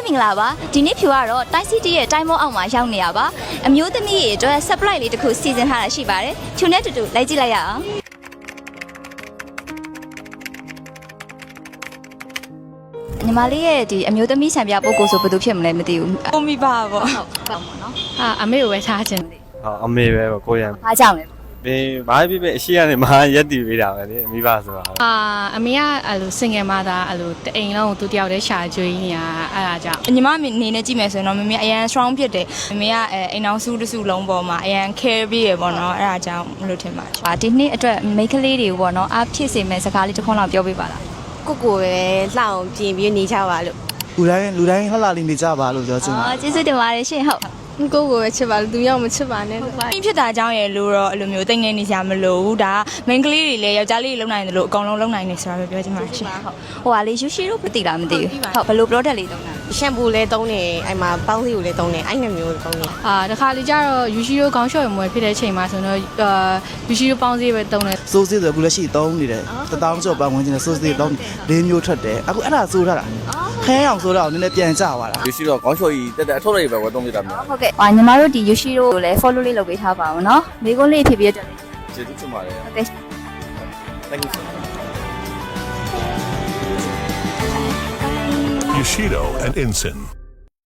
မင်္ဂလာပါဒီနေ့ဖြူကတော့တိုင်းစီတီရဲ့တိုင်းမောအောင်မှာရောက်နေရပါအမျိုးသမီးတွေအတွက် surprise လေးတစ်ခုစီစဉ်ထားတာရှိပါတယ်ဖြူနဲ့တူတူလိုက်ကြည့်လိုက်ရအောင်ညီမလေးရဲ့ဒီအမျိုးသမီးဆံပြပုဂ္ဂိုလ်ဆိုဘယ်သူဖြစ်မလဲမသိဘူးကိုမိပါပေါ့ဟုတ်ပေါ့နော်အမေကိုပဲထားခြင်းလေအမေပဲကိုရံ အားကြောင့်လဲမင်းဘာဖြစ်ဖြစ်အရှိကနေမရက်တည်ပေးတာပဲလေမိဘဆိုတာအမေကအဲ့လိုစင်ငယ်မသားအဲ့လိုတအိမ်လုံးကိုသူတယောက်တည်းရှာကြွေးနေတာအဲ့ဒါကြောင့်ညီမအနေနဲ့ကြည့်မယ်ဆိုရင်တော့မမေအရန် strong ဖြစ်တယ်မမေကအိမ်အောင်စုတစ်စုလုံးပေါ်မှာအရန် care ပြီးရပေါ့နော်အဲ့ဒါကြောင့်မလို့ထင်ပါတယ်ဒီနေ့အတွက်မိန်းကလေးတွေပေါ့နော်အားဖြစ်စေမဲ့စကားလေးတစ်ခွန်းလောက်ပြောပေးပါလားကိုကိုပဲလှအောင်ပြင်ပြီးနေကြပါလို့ လူတိုင်းလှလှလေးနေကြပါလို့ပြောချင်ပါ ကျေးဇူးတင်ပါတယ်ရှင်ဟုတ်ကိုကိုပဲချစ်ပါလို့သူရောက်မချစ်ပါနဲ့လို့ပြဖြစ်တာအကြောင်းရဲ့လို့တော့အဲ့လိုမျိုးတိတ်နေနေကြမလို့ဘူးဒါမိန်းကလေးတွေလည်းယောက်ျားလေးတွေလုံနိုင်တယ်လို့အကောင်လုံးလုံနိုင်နေဆိုတာပဲပြောချင်ပါရှင်ဟုတ်ဟိုဟာလေးယူရှိတို့မသိလားမသိဘူးဟုတ်ဘယ်လို product လေးသုံးတာရှမ်ပူလည်းသုံးတယ်အဲ့မှာပေါင်းစီကိုလည်းသုံးတယ်အဲ့နှစ်မျိုးသုံးတယ်တခါလေကျတော့ယူရှိရိုးခေါင်းလျှော်ရမွေဖြစ်တဲ့အချိန်မှာဆိုတော့ယူရှိရိုးပေါင်းစီပဲသုံးတယ်စိုးစေးဆိုအခုလက်ရှိသုံးနေတယ်1000ကျော်ပတ်ဝန်းကျင်နဲ့စိုးစေးသုံး၄မျိုးထွက်တယ်အခုအဲ့ဒါစိုးထားတာခဲအောင်စိုးတော့နည်းနည်းပြန်ကြသွားတာယူရှိတော့ခေါင်းချော်ကြီးတက်တက်အထုပ်လေးပဲဝယ်သုံးပြတာမျိုးဟုတ်ကဲ့ညီမတို့ဒီယူရှိတို့ကိုလည်း follow လေးလုပ်ပေးထားပါအောင်နော်မိကုန်းလေးဖြစ်ပြီးတော့ကျေးဇူးတင်ပါတယ်ဟုတ်ကဲ့ Thank you so much Yoshido and Ensign.